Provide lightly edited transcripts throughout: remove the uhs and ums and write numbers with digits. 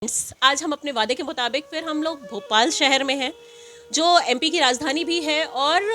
आज हम अपने वादे के मुताबिक फिर हम लोग भोपाल शहर में हैं, जो एमपी की राजधानी भी है। और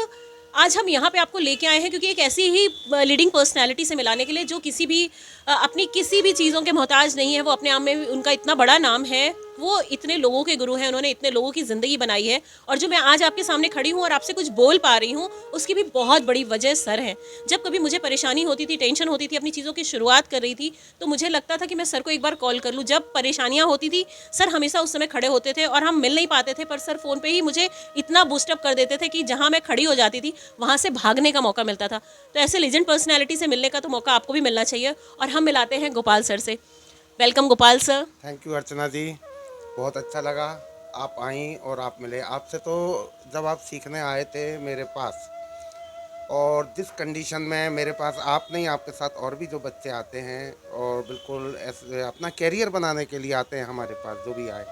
आज हम यहाँ पे आपको लेके आए हैं क्योंकि एक ऐसी ही लीडिंग पर्सनैलिटी से मिलाने के लिए जो किसी भी अपनी किसी भी चीज़ों के मोहताज नहीं है। वो अपने आप में भी उनका इतना बड़ा नाम है, वो इतने लोगों के गुरु हैं, उन्होंने इतने लोगों की ज़िंदगी बनाई है। और जो मैं आज आपके सामने खड़ी हूँ और आपसे कुछ बोल पा रही हूँ, उसकी भी बहुत बड़ी वजह सर है। जब कभी मुझे परेशानी होती थी, टेंशन होती थी, अपनी चीज़ों की शुरुआत कर रही थी, तो मुझे लगता था कि मैं सर को एक बार कॉल कर लूँ। जब परेशानियाँ होती थी, सर हमेशा उस समय खड़े होते थे और हम मिल नहीं पाते थे, पर सर फ़ोन पे ही मुझे इतना बूस्टअप कर देते थे कि जहाँ मैं खड़ी हो जाती थी वहाँ से भागने का मौका मिलता था। तो ऐसे लीजेंड पर्सनैलिटी से मिलने का तो मौका आपको भी मिलना चाहिए। और हम मिलाते हैं गोपाल सर से। Welcome Gopal sir. Thank you Archana ji, बहुत अच्छा लगा आप आई और आप मिले। आपसे तो जब आप सीखने आए थे मेरे पास, और जिस कंडीशन में मेरे पास आप नहीं, आपके साथ और भी जो बच्चे आते हैं और बिल्कुल ऐसे अपना कैरियर बनाने के लिए आते हैं हमारे पास, जो भी आए,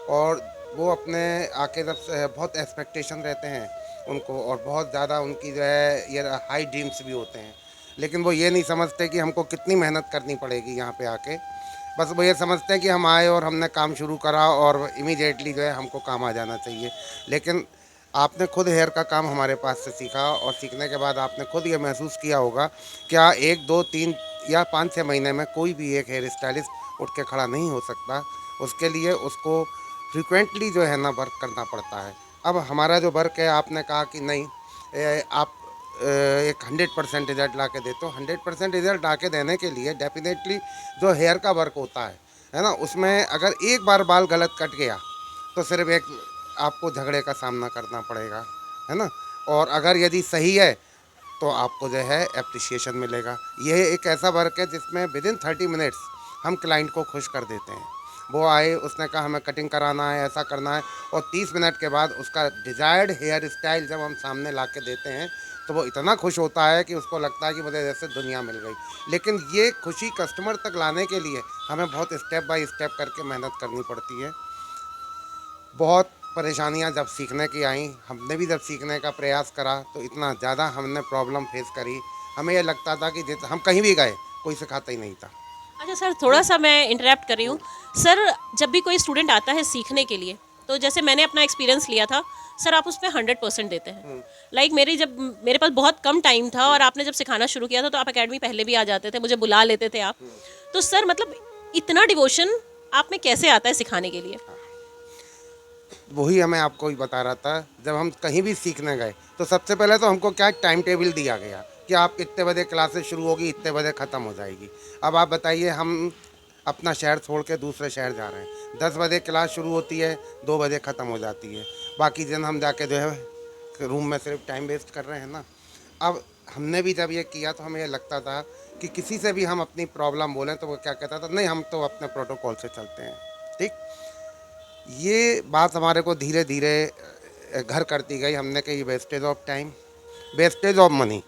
और वो अपने आके जब से बहुत एक्सपेक्टेशन रहते हैं उनको, और बहुत ज़्यादा उनकी जो है ये हाई ड्रीम्स भी होते हैं, लेकिन वो ये नहीं समझते कि हमको कितनी मेहनत करनी पड़ेगी यहाँ पे आके। बस वो ये समझते हैं कि हम आए और हमने काम शुरू करा और इमीडिएटली जो है हमको काम आ जाना चाहिए। लेकिन आपने खुद हेयर का काम हमारे पास से सीखा, और सीखने के बाद आपने खुद ये महसूस किया होगा, क्या 1, 2, 3 या 5-6 महीने में कोई भी एक हेयर स्टाइलिस्ट उठ के खड़ा नहीं हो सकता। उसके लिए उसको फ्रिक्वेंटली जो है ना वर्क करना पड़ता है। अब हमारा जो वर्क है, आपने कहा कि नहीं आप एक 100% रिजल्ट ला के देते हो। 100% रिजल्ट ला के देने के लिए डेफिनेटली जो हेयर का वर्क होता है ना, उसमें अगर एक बार बाल गलत कट गया तो सिर्फ एक आपको झगड़े का सामना करना पड़ेगा, है ना। और अगर यदि सही है तो आपको जो है एप्रिसिएशन मिलेगा। यह एक ऐसा वर्क है जिसमें विदिन 30 मिनट्स हम क्लाइंट को खुश कर देते हैं। वो आए, उसने कहा हमें कटिंग कराना है, ऐसा करना है, और 30 मिनट के बाद उसका डिज़ायर्ड हेयर स्टाइल जब हम सामने ला के देते हैं तो वो इतना खुश होता है कि उसको लगता है कि मुझे जैसे दुनिया मिल गई। लेकिन ये खुशी कस्टमर तक लाने के लिए हमें बहुत स्टेप बाय स्टेप करके मेहनत करनी पड़ती है। बहुत परेशानियां जब सीखने की आई, हमने भी जब सीखने का प्रयास करा तो इतना ज़्यादा हमने प्रॉब्लम फेस करी। हमें ये लगता था कि हम कहीं भी गए कोई सिखाता ही नहीं था। अच्छा सर, थोड़ा सा मैं इंटरप्ट कर रही हूँ। सर, जब भी कोई स्टूडेंट आता है सीखने के लिए, तो जैसे मैंने अपना एक्सपीरियंस लिया था, सर आप उसमें 100% देते हैं। लाइक जब मेरे पास बहुत कम टाइम था और आपने जब सिखाना शुरू किया था, तो आप एकेडमी पहले भी आ जाते थे, मुझे बुला लेते थे आप। तो सर मतलब इतना डिवोशन आप में कैसे आता है सिखाने के लिए? वही हमें आपको ही बता रहा था, जब हम कहीं भी सीखने गए तो सबसे पहले तो हमको क्या टाइम टेबल दिया गया कि आप इतने बजे क्लासेस शुरू होगी, इतने बजे ख़त्म हो जाएगी। अब आप बताइए, हम अपना शहर छोड़ के दूसरे शहर जा रहे हैं, 10 बजे क्लास शुरू होती है, 2 बजे ख़त्म हो जाती है। बाकी दिन हम जाके जो है रूम में सिर्फ टाइम वेस्ट कर रहे हैं ना। अब हमने भी जब ये किया तो हमें ये लगता था कि किसी से भी हम अपनी प्रॉब्लम बोलें तो वो क्या कहता था, नहीं हम तो अपने प्रोटोकॉल से चलते हैं। ठीक, ये बात हमारे को धीरे धीरे घर करती गई। हमने कही wastage of time, wastage of money,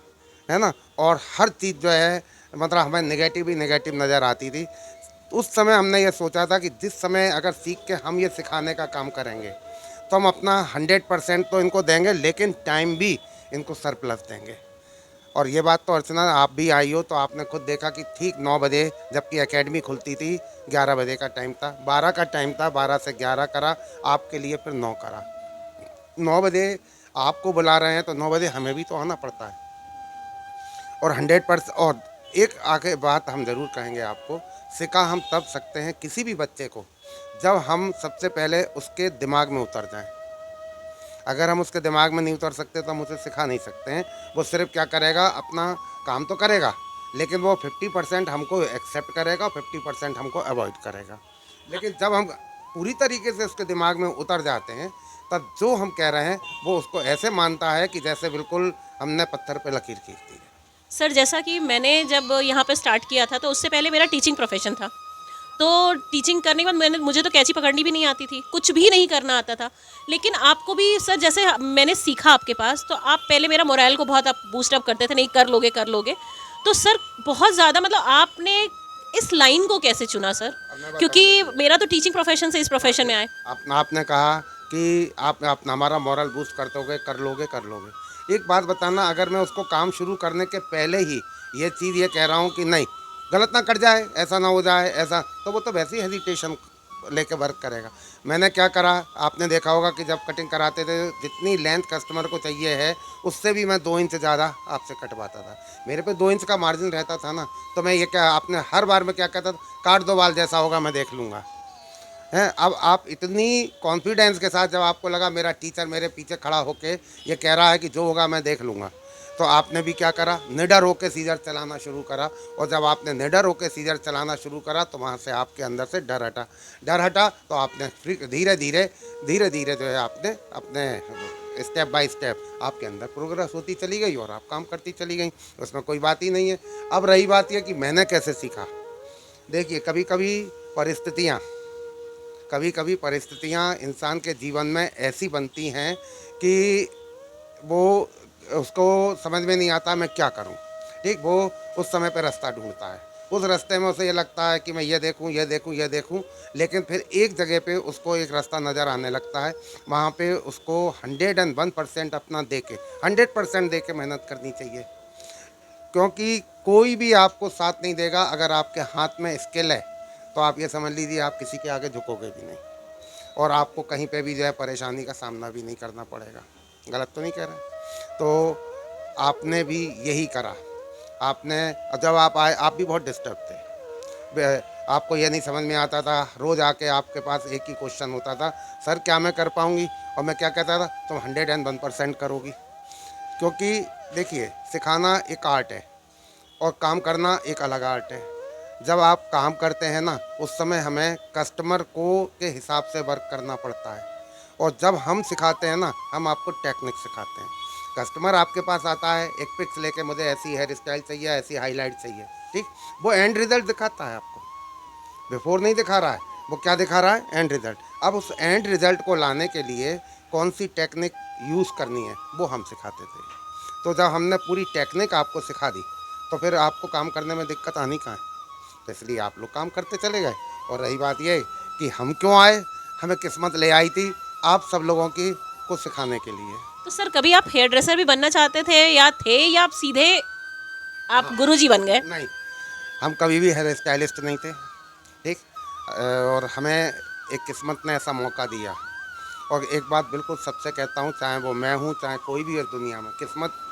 है ना, और हर चीज़ जो है मतलब हमें नेगेटिव ही नेगेटिव नज़र आती थी। उस समय हमने ये सोचा था कि जिस समय अगर सीख के हम ये सिखाने का काम करेंगे तो हम अपना 100% तो इनको देंगे, लेकिन टाइम भी इनको सरप्लस देंगे। और ये बात तो अर्चना आप भी आई हो तो आपने खुद देखा कि ठीक 9 बजे जबकि एकेडमी खुलती थी, 11 बजे का टाइम था, 12 का टाइम था, 12 से 11 करा आपके लिए, फिर 9 करा। 9 बजे आपको बुला रहे हैं तो 9 बजे हमें भी तो आना पड़ता है। और 100%, और एक आगे बात हम ज़रूर कहेंगे आपको, सिखा हम तब सकते हैं किसी भी बच्चे को जब हम सबसे पहले उसके दिमाग में उतर जाएं। अगर हम उसके दिमाग में नहीं उतर सकते तो हम उसे सिखा नहीं सकते हैं। वो सिर्फ क्या करेगा, अपना काम तो करेगा, लेकिन वो 50% हमको एक्सेप्ट करेगा और 50% हमको अवॉइड करेगा। लेकिन जब हम पूरी तरीके से उसके दिमाग में उतर जाते हैं, तब जो हम कह रहे हैं वो उसको ऐसे मानता है कि जैसे बिल्कुल हमने पत्थर पे लकीर खींच दी है। सर जैसा कि मैंने जब यहाँ पे स्टार्ट किया था, तो उससे पहले मेरा टीचिंग प्रोफेशन था। तो टीचिंग करने के बाद मुझे तो कैंची पकड़नी भी नहीं आती थी, कुछ भी नहीं करना आता था। लेकिन आपको भी सर, जैसे मैंने सीखा आपके पास, तो आप पहले मेरा मोरल को बहुत आप बूस्ट अप करते थे, नहीं कर लोगे कर लोगे। तो सर बहुत ज़्यादा मतलब आपने इस लाइन को कैसे चुना सर? अब मैं बताऊं, क्योंकि मेरा तो टीचिंग प्रोफेशन से इस प्रोफेशन में आए। आपने कहा कि आप हमारा मॉरल बूस्ट करते होगे, कर लोगे कर लोगे। एक बात बताना, अगर मैं उसको काम शुरू करने के पहले ही ये चीज़ ये कह रहा हूँ कि नहीं गलत ना कर जाए, ऐसा ना हो जाए, ऐसा, तो वो तो वैसे ही हेजिटेशन लेके वर्क करेगा। मैंने क्या करा, आपने देखा होगा कि जब कटिंग कराते थे जितनी लेंथ कस्टमर को चाहिए है उससे भी मैं 2 इंच ज़्यादा आपसे कटवाता था। मेरे पे 2 इंच का मार्जिन रहता था ना, तो मैं ये क्या आपने हर बार में क्या कहता था, काट दो बाल जैसा होगा मैं देख लूँगा। हैं, अब आप इतनी कॉन्फिडेंस के साथ जब आपको लगा मेरा टीचर मेरे पीछे खड़ा होके ये कह रहा है कि जो होगा मैं देख लूँगा, तो आपने भी क्या करा, निडर होके सीजर चलाना शुरू करा। और जब आपने निडर होके सीजर चलाना शुरू करा तो वहाँ से आपके अंदर से डर हटा तो आपने फिर धीरे धीरे जो है आपने अपने स्टेप बाय स्टेप आपके अंदर प्रोग्रेस होती चली गई और आप काम करती चली गई, उसमें कोई बात ही नहीं है। अब रही बात यह कि मैंने कैसे सीखा, देखिए कभी कभी परिस्थितियाँ इंसान के जीवन में ऐसी बनती हैं कि वो उसको समझ में नहीं आता मैं क्या करूं। ठीक, वो उस समय पे रास्ता ढूंढता है, उस रास्ते में उसे ये लगता है कि मैं ये देखूं, लेकिन फिर एक जगह पे उसको एक रास्ता नज़र आने लगता है। वहाँ पे उसको 101% अपना दे के 100% दे के मेहनत करनी चाहिए, क्योंकि कोई भी आपको साथ नहीं देगा। अगर आपके हाथ में स्किल है तो आप ये समझ लीजिए आप किसी के आगे झुकोगे भी नहीं और आपको कहीं पे भी जो है परेशानी का सामना भी नहीं करना पड़ेगा। गलत तो नहीं कह रहे? तो आपने भी यही करा। आपने जब आप आए आप भी बहुत डिस्टर्ब थे, आपको ये नहीं समझ में आता था। रोज़ आके आपके पास एक ही क्वेश्चन होता था, सर क्या मैं कर पाऊँगी? और मैं क्या कहता था, तुम 101% करोगी। क्योंकि देखिए सिखाना एक आर्ट है और काम करना एक अलग आर्ट है। जब आप काम करते हैं ना उस समय हमें कस्टमर को के हिसाब से वर्क करना पड़ता है, और जब हम सिखाते हैं ना हम आपको टेक्निक सिखाते हैं। कस्टमर आपके पास आता है एक पिक्स लेके, मुझे ऐसी हेयर स्टाइल चाहिए, ऐसी हाईलाइट चाहिए, ठीक, वो एंड रिजल्ट दिखाता है आपको, बिफोर नहीं दिखा रहा है। वो क्या दिखा रहा है? And result. अब उस एंड रिजल्ट को लाने के लिए कौन सी टेक्निक यूज़ करनी है वो हम सिखाते थे। तो जब हमने पूरी टेक्निक आपको सिखा दी तो फिर आपको काम करने में दिक्कत आनी कहाँ है? तो इसलिए आप लोग काम करते चले गए। और रही बात ये कि हम क्यों आए, हमें किस्मत ले आई थी आप सब लोगों की को सिखाने के लिए। तो सर कभी आप हेयर ड्रेसर भी बनना चाहते थे या आप सीधे आप गुरुजी बन गए? नहीं, हम कभी भी हेयर स्टाइलिस्ट नहीं थे, ठीक। और हमें एक किस्मत ने ऐसा मौका दिया। और एक बात बिल्कुल सबसे कहता हूँ, चाहे वो मैं हूँ चाहे कोई भी है दुनिया में, किस्मत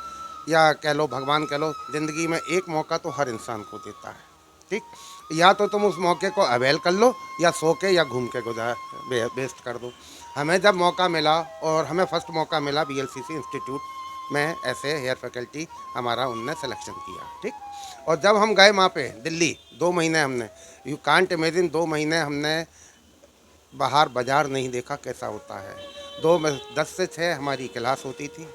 या कह लो भगवान कह लो, ज़िंदगी में एक मौका तो हर इंसान को देता है, ठीक। या तो तुम उस मौके को अवेल कर लो या सो के या घूम के गुजार वेस्ट कर दो। हमें जब मौका मिला और हमें फर्स्ट मौका मिला BLCC इंस्टीट्यूट में ऐसे हेयर फैकल्टी हमारा उनने सिलेक्शन किया, ठीक। और जब हम गए वहाँ पे दिल्ली 2 महीने हमने, यू कांट इमेजिन, 2 महीने हमने बाहर बाज़ार नहीं देखा कैसा होता है। 10 से 6 हमारी क्लास होती थी,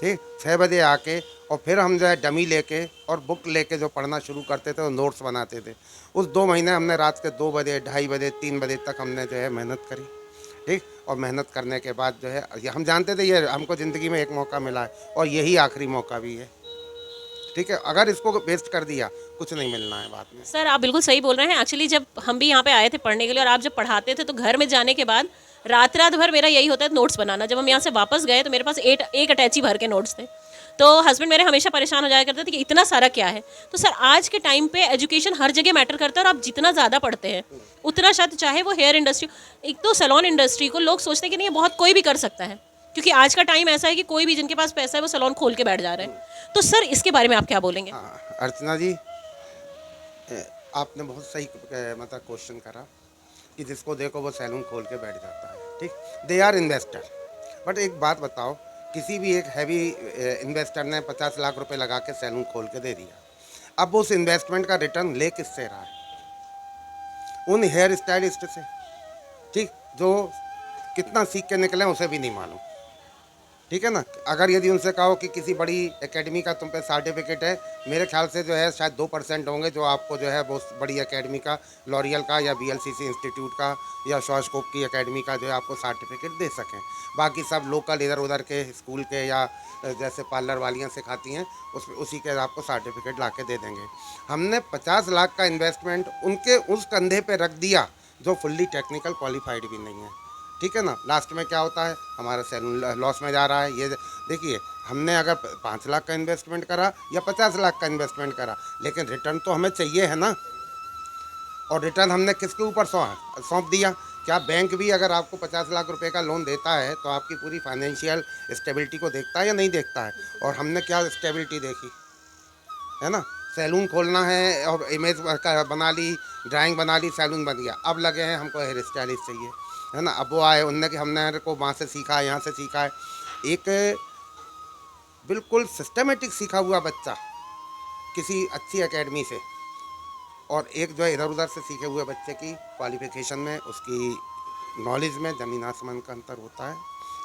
ठीक। 6 बजे आके और फिर हम जो है डमी लेके और बुक लेके जो पढ़ना शुरू करते थे और नोट्स बनाते थे। उस 2 महीने हमने रात के 2 बजे, 2:30 बजे, 3 बजे तक हमने जो है मेहनत करी, ठीक। और मेहनत करने के बाद जो है हम जानते थे ये हमको ज़िंदगी में एक मौका मिला है और यही आखिरी मौका भी है, ठीक है। अगर इसको वेस्ट कर दिया कुछ नहीं मिलना है बाद में। सर आप बिल्कुल सही बोल रहे हैं। एक्चुअली जब हम भी यहाँ पे आए थे पढ़ने के लिए और आप जब पढ़ाते थे तो घर में जाने के बाद रात रात भर मेरा यही होता है नोट्स बनाना। जब हम यहाँ से वापस गए तो मेरे पास एक अटैची भर के नोट्स थे। तो हस्बैंड मेरे हमेशा परेशान हो जाया करते थे कि इतना सारा क्या है। तो सर आज के टाइम पे एजुकेशन हर जगह मैटर करता है और आप जितना ज़्यादा पढ़ते हैं उतना शायद, चाहे वो हेयर इंडस्ट्री, एक तो सैलून इंडस्ट्री को लोग सोचते हैं कि नहीं ये बहुत कोई भी कर सकता है, क्योंकि आज का टाइम ऐसा है कि कोई भी जिनके पास पैसा है वो सैलून खोल के बैठ जा रहे हैं। तो सर इसके बारे में आप क्या बोलेंगे? हाँ अर्चना जी, आपने बहुत सही मतलब क्वेश्चन करा कि जिसको देखो वो सैलून खोल के बैठ जाता है, ठीक। They are investor. बट एक बात बताओ, किसी भी एक हैवी इन्वेस्टर ने 50 लाख रुपए लगा के सैलून खोल के दे दिया, अब उस इन्वेस्टमेंट का रिटर्न ले किससे रहा है? उन हेयर स्टाइलिस्ट से, ठीक, जो कितना सीख के निकले उसे भी नहीं मालूम, ठीक है ना। अगर यदि उनसे कहो कि किसी बड़ी एकेडमी का तुम पे सर्टिफिकेट है, मेरे ख्याल से जो है शायद 2% होंगे जो आपको जो है बहुत बड़ी एकेडमी का, लॉरियल का या BLCC इंस्टीट्यूट का या शॉस्कोप की एकेडमी का जो है आपको सर्टिफिकेट दे सकें। बाकी सब लोकल इधर उधर के स्कूल के या जैसे पार्लर वालियाँ सिखाती हैं उसी के आपको सर्टिफिकेट ला के दे देंगे। हमने 50 लाख का इन्वेस्टमेंट उनके उस कंधे पे रख दिया जो फुल्ली टेक्निकल क्वालिफाइड भी नहीं है, ठीक है ना। लास्ट में क्या होता है, हमारा सैलून लॉस में जा रहा है। ये देखिए, हमने अगर 5 लाख का इन्वेस्टमेंट करा या 50 लाख का इन्वेस्टमेंट करा, लेकिन रिटर्न तो हमें चाहिए है ना। और रिटर्न हमने किसके ऊपर सौंप दिया? क्या बैंक भी अगर आपको 50 लाख रुपए का लोन देता है तो आपकी पूरी फाइनेंशियल स्टेबिलिटी को देखता है या नहीं देखता है? और हमने क्या स्टेबिलिटी देखी, है ना? सैलून खोलना है और इमेज बना ली, ड्राइंग बना ली, सैलून बन गया। अब लगे हैं हमको हेयर स्टाइलिस्ट चाहिए, है ना? अब वो आए, उनने कि हमने को वहाँ से सीखा है, यहाँ से सीखा है। एक बिल्कुल सिस्टमेटिक सीखा हुआ बच्चा किसी अच्छी एकेडमी से, और एक जो है इधर उधर से सीखे हुए बच्चे की क्वालिफिकेशन में, उसकी नॉलेज में ज़मीन आसमान का अंतर होता है।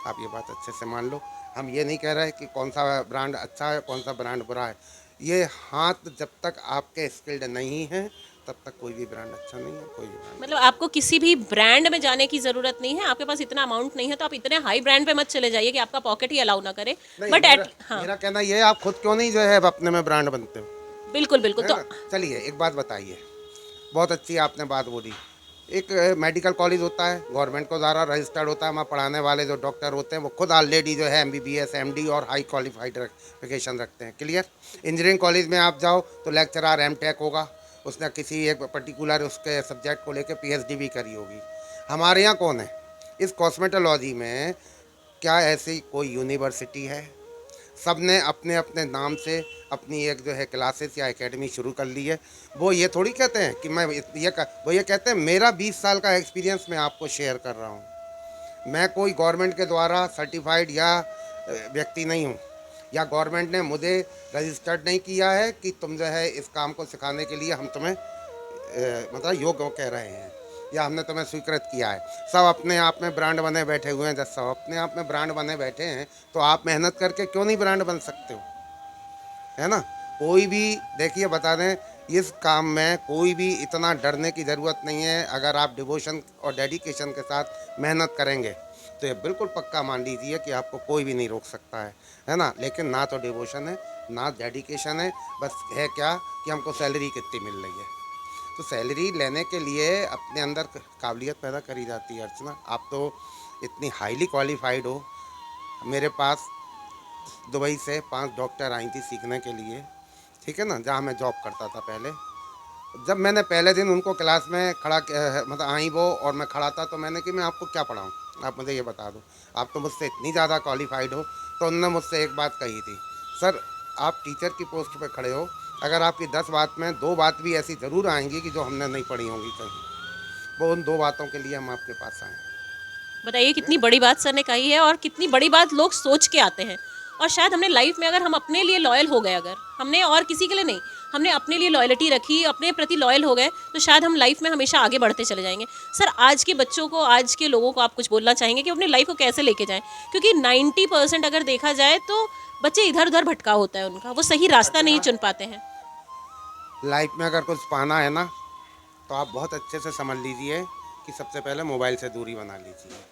आप ये बात अच्छे से मान लो। हम ये नहीं कह रहे कि कौन सा ब्रांड अच्छा है, कौन सा ब्रांड बुरा है। ये हाथ जब तक आपके स्किल्ड नहीं हैं, तब तक कोई भी ब्रांड अच्छा नहीं है, कोई भी ब्रांड। मतलब आपको किसी भी ब्रांड में जाने की ज़रूरत नहीं है, आपके पास इतना अमाउंट नहीं है तो आप इतने हाई ब्रांड पे मत चले जाइए कि आपका पॉकेट ही अलाउ ना करे। नहीं, बट मेरा एट हाँ, मेरा कहना ये है, आप खुद क्यों नहीं जो है अपने में ब्रांड बनते हो, बिल्कुल बिल्कुल। है तो ना? चलिए एक बात बताइए, बहुत अच्छी आपने बात बोली। एक मेडिकल कॉलेज होता है, गवर्नमेंट को द्वारा रजिस्टर्ड होता है। वहाँ पढ़ाने वाले जो डॉक्टर होते हैं वो खुद ऑलरेडी जो है एमबीबीएस, एमडी और हाई क्वालिफाइड रखिफिकेशन रखते हैं। क्लियर? इंजीनियरिंग कॉलेज में आप जाओ तो लेक्चरर एमटेक होगा, उसने किसी एक पर्टिकुलर उसके सब्जेक्ट को लेकर पीएचडी भी करी होगी। हमारे यहाँ कौन है? इस कॉस्मेटोलॉजी में क्या ऐसी कोई यूनिवर्सिटी है? सब ने अपने अपने नाम से अपनी एक जो है क्लासेस या एकेडमी शुरू कर ली है। वो ये थोड़ी कहते हैं कि वो ये कहते हैं मेरा 20 साल का एक्सपीरियंस मैं आपको शेयर कर रहा हूँ। मैं कोई गवर्नमेंट के द्वारा सर्टिफाइड या व्यक्ति नहीं हूँ, या गवर्नमेंट ने मुझे रजिस्टर्ड नहीं किया है कि तुम जो है इस काम को सिखाने के लिए हम तुम्हें मतलब योग्य कह रहे हैं, या हमने तुम्हें स्वीकृत किया है। सब अपने आप में ब्रांड बने बैठे हुए हैं। जब सब अपने आप में ब्रांड बने बैठे हैं तो आप मेहनत करके क्यों नहीं ब्रांड बन सकते हो, है ना? कोई भी देखिए, बता दें, इस काम में कोई भी इतना डरने की ज़रूरत नहीं है। अगर आप डिवोशन और डेडिकेशन के साथ मेहनत करेंगे तो ये बिल्कुल पक्का मान लीजिए कि आपको कोई भी नहीं रोक सकता है ना? लेकिन ना तो डिवोशन है, ना डेडिकेशन है, बस है क्या कि हमको सैलरी कितनी मिल रही है। तो सैलरी लेने के लिए अपने अंदर काबिलियत पैदा करी जाती है। अर्चना, आप तो इतनी हाईली क्वालिफाइड हो। मेरे पास दुबई से 5 डॉक्टर आई थी सीखने के लिए, ठीक है ना, जहाँ मैं जॉब करता था पहले। जब मैंने पहले दिन उनको क्लास में मतलब आई वो, और मैं खड़ा था, तो मैंने कि मैं आपको क्या पढ़ाऊँ, आप मुझे ये बता दो, आप तो मुझसे इतनी ज़्यादा क्वालिफाइड हो। तो उन्होंने मुझसे एक बात कही थी, सर आप टीचर की पोस्ट पे खड़े हो, अगर आपकी 10 बात में 2 बात भी ऐसी ज़रूर आएंगी कि जो हमने नहीं पढ़ी होंगी कहीं, वो उन 2 बातों के लिए हम आपके पास आए बताइए कितनी बड़ी बात सर ने कही है और कितनी बड़ी बात लोग सोच के आते हैं। और शायद हमने लाइफ में अगर हम अपने लिए लॉयल हो गए, अगर हमने और किसी के लिए नहीं, हमने अपने लिए लॉयल्टी रखी, अपने प्रति लॉयल हो गए, तो शायद हम लाइफ में हमेशा आगे बढ़ते चले जाएंगे। सर आज के बच्चों को, आज के लोगों को आप कुछ बोलना चाहेंगे कि अपनी लाइफ को कैसे लेके जाएं? क्योंकि 90% अगर देखा जाए तो बच्चे इधर उधर भटका होता है उनका, वो सही रास्ता नहीं चुन पाते हैं। लाइफ में अगर कुछ पाना है ना, तो आप बहुत अच्छे से समझ लीजिए कि सबसे पहले मोबाइल से दूरी बना लीजिए।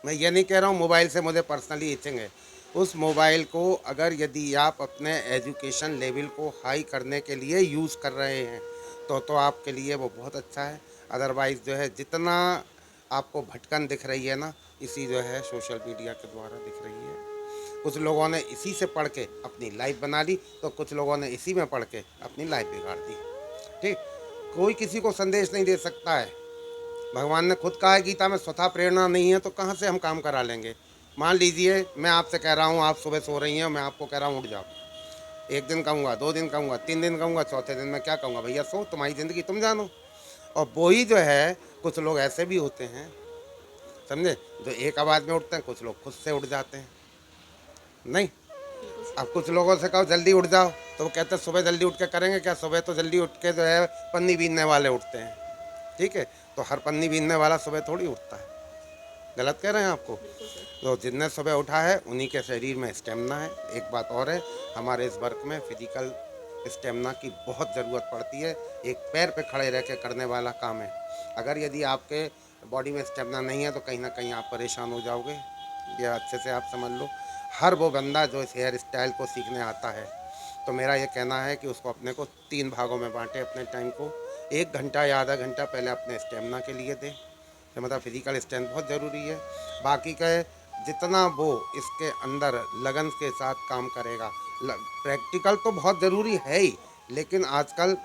मैं ये नहीं कह रहा हूँ मोबाइल से मुझे पर्सनली इचिंग है। उस मोबाइल को अगर यदि आप अपने एजुकेशन लेवल को हाई करने के लिए यूज़ कर रहे हैं तो आपके लिए वो बहुत अच्छा है। अदरवाइज़ जो है जितना आपको भटकन दिख रही है ना, इसी जो है सोशल मीडिया के द्वारा दिख रही है। कुछ लोगों ने इसी से पढ़ के अपनी लाइफ बना ली, तो कुछ लोगों ने इसी में पढ़ के अपनी लाइफ बिगाड़ दी। ठीक, कोई किसी को संदेश नहीं दे सकता है। भगवान ने खुद कहा है गीता में, स्वतः प्रेरणा नहीं है तो कहाँ से हम काम करा लेंगे। मान लीजिए मैं आपसे कह रहा हूँ, आप सुबह सो रही हैं, मैं आपको कह रहा हूँ उठ जाओ। एक दिन कहूँगा, 2 दिन कहूँगा, 3 दिन कहूँगा, चौथे दिन मैं क्या कहूँगा, भैया सो, तुम्हारी ज़िंदगी तुम जानो। और वही जो है, कुछ लोग ऐसे भी होते हैं, समझे, जो एक आवाज़ में उठते हैं, कुछ लोग खुद से उठ जाते हैं। नहीं, अब कुछ लोगों से कहो जल्दी उठ जाओ तो वो कहते हैं सुबह जल्दी उठ के करेंगे क्या, सुबह तो जल्दी उठ के जो है पन्नी बीनने वाले उठते हैं। ठीक है, तो हर पन्नी बीनने वाला सुबह थोड़ी उठता है। गलत कह रहे हैं आपको। तो जिसने सुबह उठा है उन्हीं के शरीर में स्टेमिना है। एक बात और है, हमारे इस वर्क में फिजिकल स्टेमिना की बहुत ज़रूरत पड़ती है। एक पैर पे खड़े रह के करने वाला काम है। अगर यदि आपके बॉडी में स्टेमिना नहीं है तो कहीं ना कहीं आप परेशान हो जाओगे। ये अच्छे से आप समझ लो। हर वो बंदा जो इस हेयर स्टाइल को सीखने आता है, तो मेरा ये कहना है कि उसको अपने को 3 भागों में बांटे अपने टाइम को। 1 घंटा या आधा घंटा पहले अपने स्टेमिना के लिए दे, तो मतलब फिजिकल स्ट्रेंथ बहुत ज़रूरी है। बाकी का जितना वो इसके अंदर लगन के साथ काम करेगा, प्रैक्टिकल तो बहुत ज़रूरी है ही, लेकिन आजकल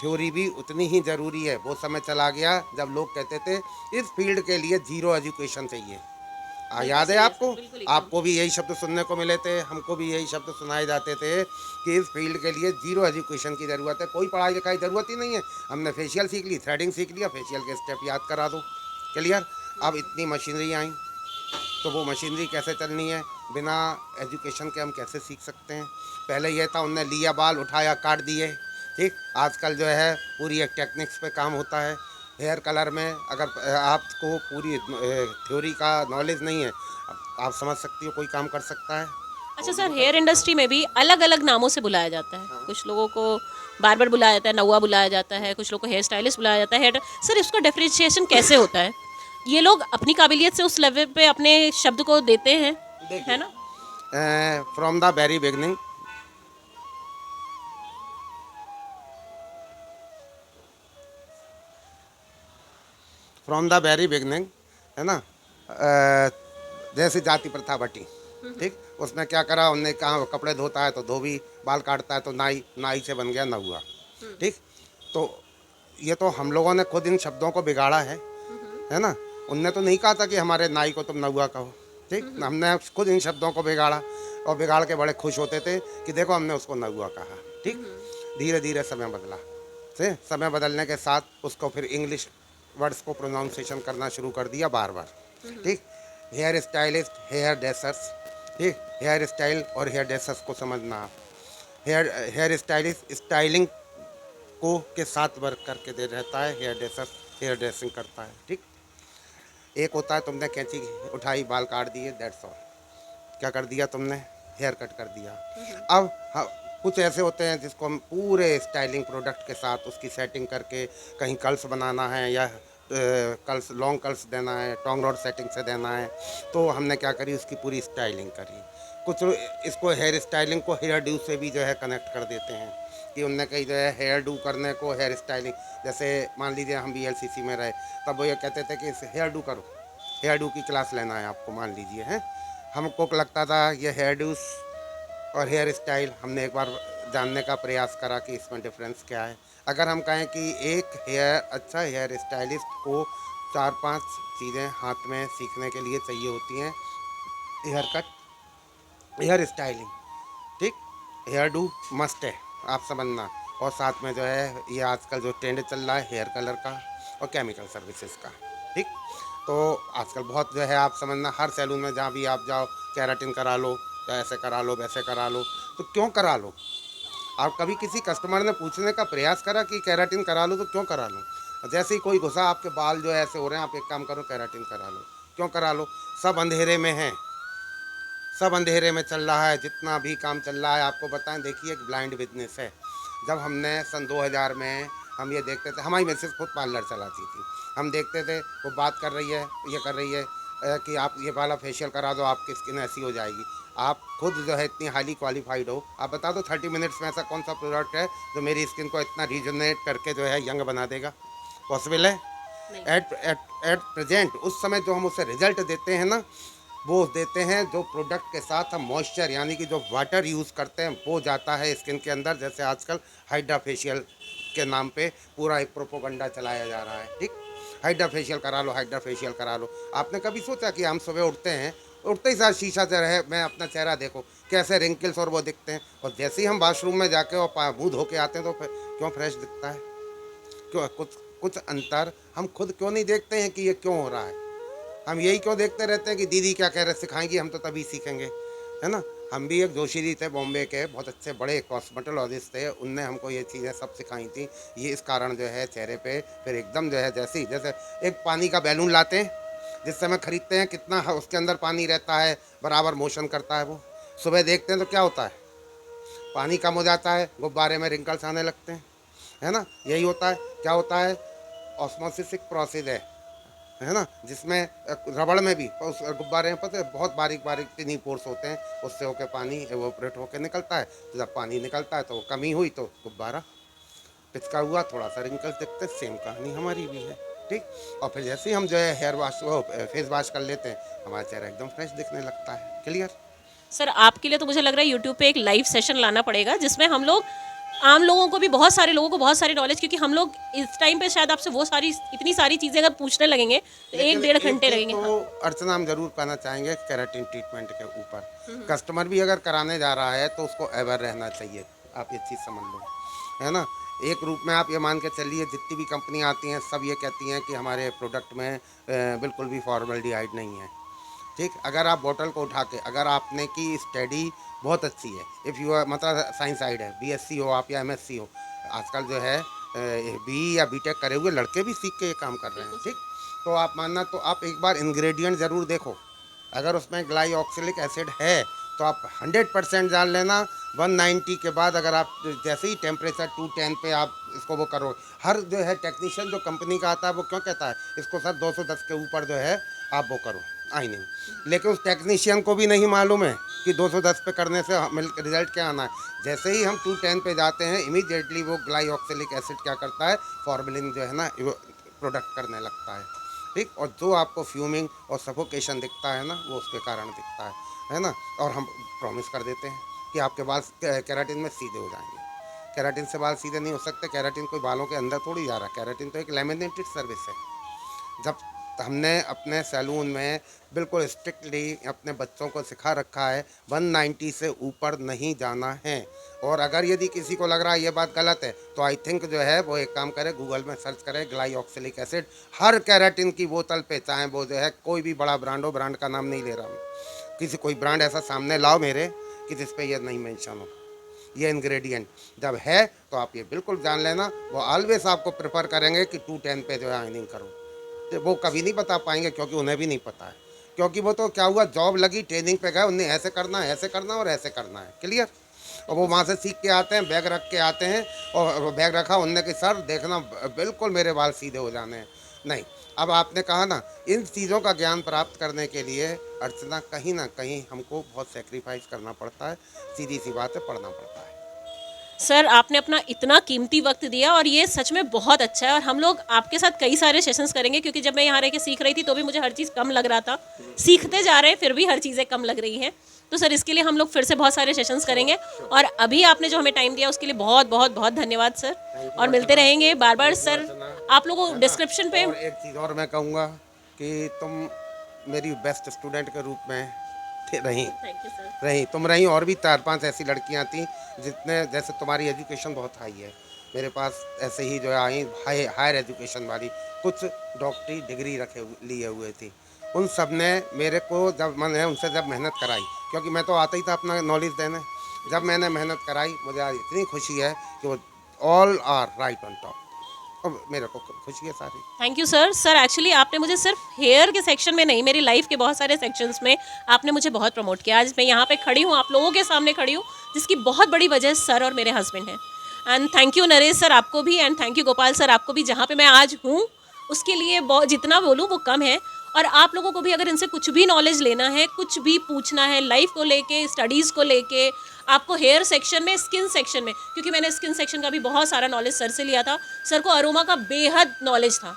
थ्योरी भी उतनी ही ज़रूरी है। वो समय चला गया जब लोग कहते थे इस फील्ड के लिए ज़ीरो एजुकेशन चाहिए। बिल्कुल याद है सही है आपको? सर, बिल्कुल एकदम। आपको भी यही शब्द सुनने को मिले थे, हमको भी यही शब्द सुनाए जाते थे कि इस फील्ड के लिए ज़ीरो एजुकेशन की ज़रूरत है, कोई पढ़ाई लिखाई ज़रूरत ही नहीं है। हमने फेशियल सीख ली, थ्रेडिंग सीख लिया, फेशियल के स्टेप याद करा दो, क्लियर। अब इतनी मशीनरी आई, तो वो मशीनरी कैसे चलनी है, बिना एजुकेशन के हम कैसे सीख सकते हैं। पहले ये था, उनने लिया बाल उठाया काट दिए, ठीक। आजकल जो है पूरी एक टेक्निक्स पे काम होता है। हेयर कलर में अगर आपको पूरी थ्योरी का नॉलेज नहीं है, आप समझ सकती हो कोई काम कर सकता है। अच्छा सर, हेयर इंडस्ट्री में भी अलग अलग नामों से बुलाया जाता है। कुछ लोगों को बार्बर बुलाया जाता है, नौवा बुलाया जाता है, कुछ लोगों को हेयर स्टाइलिस्ट बुलाया जाता है। सर, इसका डिफरेंशिएशन कैसे होता है? ये लोग अपनी काबिलियत से उस लेवल पे अपने शब्द को देते हैं, है ना? From the very beginning, from the very beginning, है ना। जैसे जाति प्रथा बटी, ठीक। उसने क्या करा, उनने कहा कपड़े धोता है तो धोबी, बाल काटता है तो नाई, नाई से बन गया नौआ, ठीक। तो ये तो हम लोगों ने खुद इन शब्दों को बिगाड़ा है ना। उनने तो नहीं कहा था कि हमारे नाई को तुम नौआ कहो, ठीक। हमने खुद इन शब्दों को बिगाड़ा, और बिगाड़ के बड़े खुश होते थे कि देखो हमने उसको नौआ कहा, ठीक। धीरे धीरे समय बदला, से समय बदलने के साथ उसको फिर इंग्लिश वर्ड्स को प्रोनाउंसिएशन करना शुरू कर दिया बार बार, ठीक। हेयर स्टाइलिस्ट, हेयर ड्रेसर्स, ठीक। हेयर स्टाइल और हेयर ड्रेसर्स को समझना आप। हेयर स्टाइलिस्ट स्टाइलिंग को के साथ वर्क करके दे रहता है, हेयर ड्रेसर हेयर ड्रेसिंग करता है, ठीक। एक होता है तुमने कैंची उठाई बाल काट दिए, दैट्स ऑल। क्या कर दिया तुमने, हेयर कट कर दिया। अब कुछ ऐसे होते हैं जिसको हम पूरे स्टाइलिंग प्रोडक्ट के साथ उसकी सेटिंग करके, कहीं कर्ल्स बनाना है या कर्ल्स लॉन्ग कर्ल्स देना है, टोंग रॉड सेटिंग से देना है, तो हमने क्या करी, उसकी पूरी स्टाइलिंग करी। कुछ इसको हेयर स्टाइलिंग को हेयर ड्यू से भी जो है कनेक्ट कर देते हैं कि उनने कहीं जो है हेयर डू करने को हेयर स्टाइलिंग, जैसे मान लीजिए हम VLCC में रहे, तब वो ये कहते थे कि हेयर डू करो, हेयर डू की क्लास लेना है आपको, मान लीजिए हैं। हमको लगता था ये हेयर डूस और हेयर स्टाइल, हमने एक बार जानने का प्रयास करा कि इसमें डिफरेंस क्या है। अगर हम कहें कि एक अच्छा हेयर स्टाइलिस्ट को 4-5 चीज़ें हाथ में सीखने के लिए चाहिए होती हैं। हेयर कट, हेयर स्टाइलिंग, ठीक। हेयर डू मस्ट है, आप समझना। और साथ में जो है ये आजकल जो ट्रेंड चल रहा है हेयर कलर का और केमिकल सर्विसेज का, ठीक। तो आजकल बहुत जो है आप समझना, हर सैलून में जहाँ भी आप जाओ, केराटिन करा लो, या ऐसे करा लो, वैसे करा लो। तो क्यों करा लो? आप कभी किसी कस्टमर ने पूछने का प्रयास करा कि केराटिन करा लो, तो क्यों करा लो? जैसे ही कोई घुसा, आपके बाल जो है ऐसे हो रहे हैं, आप एक काम करो केराटिन करा लो। क्यों करा लो? सब अंधेरे में हैं, सब अंधेरे में चल रहा है, जितना भी काम चल रहा है। आपको बताएं, देखिए एक ब्लाइंड बिजनेस है। जब हमने सन 2000 में हम ये देखते थे, हमारी मिसेस खुद पार्लर चलाती थी, हम देखते थे वो बात कर रही है, ये कर रही है कि आप ये वाला फेशियल करा दो, आपकी स्किन ऐसी हो जाएगी। आप खुद जो है इतनी हाईली क्वालिफाइड हो, आप बता दो 30 मिनट्स में ऐसा कौन सा प्रोडक्ट है जो मेरी स्किन को इतना रिजुनेट करके जो है यंग बना देगा? पॉसिबल है? एट प्रेजेंट उस समय जो हम उससे रिजल्ट देते हैं ना, वो देते हैं जो प्रोडक्ट के साथ हम मॉइस्चर यानी कि जो वाटर यूज़ करते हैं वो जाता है स्किन के अंदर। जैसे आजकल हाइड्रा फेशियल के नाम पे पूरा एक प्रोपोगंडा चलाया जा रहा है, ठीक। हाइड्रा फेशियल करा लो, हाइड्रा फेशियल करा लो। आपने कभी सोचा कि हम सुबह उठते हैं, उठते ही साथ शीशा से रहे मैं अपना चेहरा देखो कैसे रिंकल्स और वो दिखते हैं, और जैसे ही हम वॉशरूम में जाके और मुँह धो के आते हैं तो क्यों फ्रेश दिखता है? क्यों? कुछ कुछ अंतर हम खुद क्यों नहीं देखते हैं कि ये क्यों हो रहा है? हम यही क्यों देखते रहते हैं कि दीदी क्या कह रहे सिखाएंगी, हम तो तभी सीखेंगे, है ना। हम भी एक जोशी जी थे बॉम्बे के, बहुत अच्छे बड़े कॉस्मेटोलॉजिस्ट थे, उनने हमको ये चीज़ें सब सिखाई थी। ये इस कारण जो है चेहरे पे फिर एकदम जो है जैसे एक पानी का बैलून लाते हैं, जिस समय खरीदते हैं कितना उसके अंदर पानी रहता है, बराबर मोशन करता है वो। सुबह देखते हैं तो क्या होता है, पानी कम हो जाता है, गुब्बारे में रिंकल्स आने लगते हैं, है ना। यही होता है। क्या होता है? ऑस्मोसिस प्रोसेस है ना, जिसमें रबड़ में भी उस गुब्बारे में पता है बहुत बारीक बारीक टिनी पोर्स होते हैं, उससे होकर पानी एवोपरेट होकर निकलता है। तो जब पानी निकलता है तो वो कमी हुई तो गुब्बारा पिचका हुआ, थोड़ा सा रिंकल्स दिखते। सेम कहानी हमारी भी है, ठीक। और फिर जैसे ही हम जो है हेयर वॉश फेस वॉश कर लेते हैं, हमारा चेहरा एकदम फ्रेश दिखने लगता है। क्लियर? सर, आपके लिए तो मुझे लग रहा है यूट्यूब पे एक लाइव सेशन लाना पड़ेगा जिसमें हम लोग आम लोगों को भी, बहुत सारे लोगों को बहुत सारी नॉलेज, क्योंकि हम लोग इस टाइम पे शायद आपसे वो सारी इतनी सारी चीज़ें अगर पूछने लगेंगे तो लेकिन 1-1.5 एक घंटे चीज़ लगेंगे। तो हाँ। अर्चना हम जरूर कहना चाहेंगे केराटिन ट्रीटमेंट के ऊपर कस्टमर भी अगर कराने जा रहा है तो उसको अवेयर रहना चाहिए। आप ये चीज़ समझ लो, है ना। एक रूप में आप ये मान के चलिए जितनी भी कंपनी आती हैं सब ये कहती हैं कि हमारे प्रोडक्ट में बिल्कुल भी फॉर्मल्डिहाइड नहीं है। ठीक, अगर आप बोतल को उठा के अगर आपने की स्टडी बहुत अच्छी है, इफ़ यू मतलब साइंस साइड है, बीएससी हो आप या एमएससी हो, आजकल जो है बी या बीटेक करे हुए लड़के भी सीख के ये काम कर रहे हैं। ठीक, तो आप मानना तो आप एक बार इंग्रेडिएंट ज़रूर देखो, अगर उसमें ग्लाइऑक्सिलिक एसिड है तो आप 100% जान लेना। 190 के बाद अगर आप जैसे ही टेम्परेचर 210 पे आप इसको वो करो, हर जो है टेक्नीशियन जो कंपनी का आता है वो क्यों कहता है इसको सर 210 के ऊपर जो है आप वो करो, आई नहीं। लेकिन उस टेक्नीशियन को भी नहीं मालूम है कि 210 पे करने से रिजल्ट क्या आना है। जैसे ही हम 210 पे जाते हैं इमीडिएटली वो ग्लाइऑक्सिलिक एसिड क्या करता है, फॉर्मेलिन जो है ना प्रोडक्ट करने लगता है। ठीक, और जो आपको फ्यूमिंग और सफोकेशन दिखता है ना वो उसके कारण दिखता है ना। और हम प्रॉमिस कर देते हैं कि आपके बाल केराटिन में सीधे हो जाएंगे। केराटिन से बाल सीधे नहीं हो सकते, केराटिन कोई बालों के अंदर थोड़ी जा रहा है, केराटिन तो एक लैमिनेटेड सर्विस है। जब हमने अपने सैलून में बिल्कुल स्ट्रिक्टली अपने बच्चों को सिखा रखा है 190 से ऊपर नहीं जाना है। और अगर यदि किसी को लग रहा है ये बात गलत है तो आई थिंक जो है वो एक काम करे, गूगल में सर्च करे ग्लाइऑक्सिलिक एसिड हर केराटिन की बोतल पे, चाहे वो जो है कोई भी बड़ा ब्रांड हो, ब्रांड का नाम नहीं ले रहा हूँ, किसी कोई ब्रांड ऐसा सामने लाओ मेरे कि जिस पे ये नहीं मेंशन हो। ये इंग्रेडिएंट जब है तो आप ये बिल्कुल जान लेना, वो ऑलवेज आपको प्रेफर करेंगे कि 210 पे जो है आयनिंग करो। तो वो कभी नहीं बता पाएंगे क्योंकि उन्हें भी नहीं पता है, क्योंकि वो तो क्या हुआ जॉब लगी ट्रेनिंग पे गए, उन्हें ऐसे करना है, ऐसे करना है और ऐसे करना है, क्लियर। और वो वहाँ से सीख के आते हैं, बैग रख के आते हैं और बैग रखा उनने कि सर देखना बिल्कुल मेरे बाल सीधे हो जाने हैं। नहीं, अब आपने कहा ना इन चीज़ों का ज्ञान प्राप्त करने के लिए अर्चना कहीं ना कहीं हमको बहुत सेक्रीफाइस करना पड़ता है, सीधी सी बात है, पढ़ना पड़ता है। सर आपने अपना इतना कीमती वक्त दिया और ये सच में बहुत अच्छा है, और हम लोग आपके साथ कई सारे सेशंस करेंगे, क्योंकि जब मैं यहाँ रह के सीख रही थी तो भी मुझे हर चीज़ कम लग रहा था, सीखते जा रहे हैं फिर भी हर चीज़ें कम लग रही हैं। तो सर इसके लिए हम लोग फिर से बहुत सारे सेशंस करेंगे, और अभी आपने जो हमें टाइम दिया उसके लिए बहुत बहुत बहुत धन्यवाद सर, और मिलते रहेंगे बार बार सर। आप लोगों को डिस्क्रिप्शन पे और एक चीज़ और मैं कहूँगा कि तुम मेरी बेस्ट स्टूडेंट के रूप में रही थैंक यू सर। रही तुम रही, और भी 4-5 ऐसी लड़कियां थी जितने जैसे तुम्हारी एजुकेशन बहुत हाई है, मेरे पास ऐसे ही जो है आई हायर एजुकेशन वाली कुछ डॉक्टरी डिग्री लिए हुए थी। उन सब ने मेरे को जब मैंने उनसे जब मेहनत कराई, क्योंकि मैं तो आता ही था अपना नॉलेज देने, जब मैंने मेहनत कराई मुझे आज इतनी खुशी है कि वो all are right on top, और मेरे को खुशी है सारी। Thank you sir. Sir actually आपने मुझे सिर्फ हेयर के सेक्शन में नहीं, मेरी लाइफ के बहुत सारे सेक्शंस में आपने मुझे बहुत प्रमोट किया। आज मैं यहाँ पे खड़ी हूँ, आप लोगों के सामने खड़ी हूँ, जिसकी बहुत बड़ी वजह सर और मेरे हस्बैंड हैं। And thank you Naresh sir आपको भी, and thank you Gopal sir आपको भी, जहाँ पे मैं आज हूँ उसके लिए बहुत जितना बोलूँ वो कम है। और आप लोगों को भी अगर इनसे कुछ भी नॉलेज लेना है, कुछ भी पूछना है लाइफ को लेके, स्टडीज़ को लेके, आपको हेयर सेक्शन में, स्किन सेक्शन में, क्योंकि मैंने स्किन सेक्शन का भी बहुत सारा नॉलेज सर से लिया था, सर को अरोमा का बेहद नॉलेज था।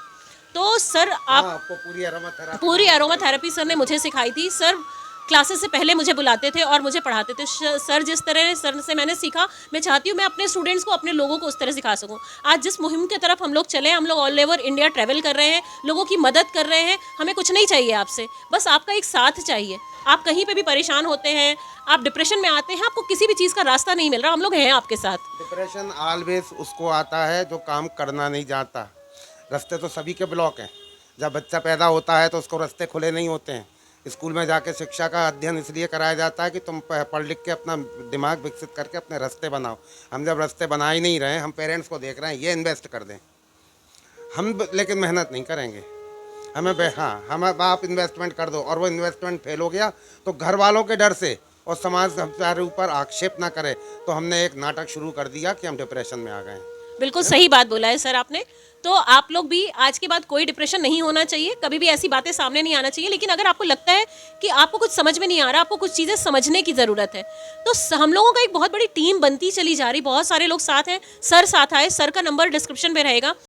तो सर आपको पूरी अरोमा थेरेपी सर ने मुझे सिखाई थी। सर क्लासेस से पहले मुझे बुलाते थे और मुझे पढ़ाते थे। सर जिस तरह सर से मैंने सीखा, मैं चाहती हूँ मैं अपने स्टूडेंट्स को, अपने लोगों को उस तरह सिखा सकूँ। आज जिस मुहिम की तरफ हम लोग चले, हम लोग ऑल ओवर इंडिया ट्रैवल कर रहे हैं, लोगों की मदद कर रहे हैं, हमें कुछ नहीं चाहिए आपसे, बस आपका एक साथ चाहिए। आप कहीं पे भी परेशान होते हैं, आप डिप्रेशन में आते हैं, आपको किसी भी चीज़ का रास्ता नहीं मिल रहा, हम लोग हैं आपके साथ। डिप्रेशन ऑलवेज उसको आता है जो काम करना नहीं चाहता। रास्ते तो सभी के ब्लॉक हैं। जब बच्चा पैदा होता है तो उसको रास्ते खुले नहीं होते हैं। स्कूल में जाके शिक्षा का अध्ययन इसलिए कराया जाता है कि तुम पढ़ लिख के अपना दिमाग विकसित करके अपने रास्ते बनाओ। हम जब रास्ते बना ही नहीं रहे, हम पेरेंट्स को देख रहे हैं ये इन्वेस्ट कर दें, हम लेकिन मेहनत नहीं करेंगे। हम आप इन्वेस्टमेंट कर दो और वो इन्वेस्टमेंट फेल हो गया तो घर वालों के डर से और समाज हमारे ऊपर आक्षेप ना करे तो हमने एक नाटक शुरू कर दिया कि हम डिप्रेशन में आ गए हैं। बिल्कुल सही बात बोला है सर आपने। तो आप लोग भी आज के बाद कोई डिप्रेशन नहीं होना चाहिए, कभी भी ऐसी बातें सामने नहीं आना चाहिए। लेकिन अगर आपको लगता है कि आपको कुछ समझ में नहीं आ रहा, आपको कुछ चीज़ें समझने की ज़रूरत है, तो हम लोगों का एक बहुत बड़ी टीम बनती चली जा रही, बहुत सारे लोग साथ हैं। सर साथ आए, सर का नंबर डिस्क्रिप्शन में रहेगा।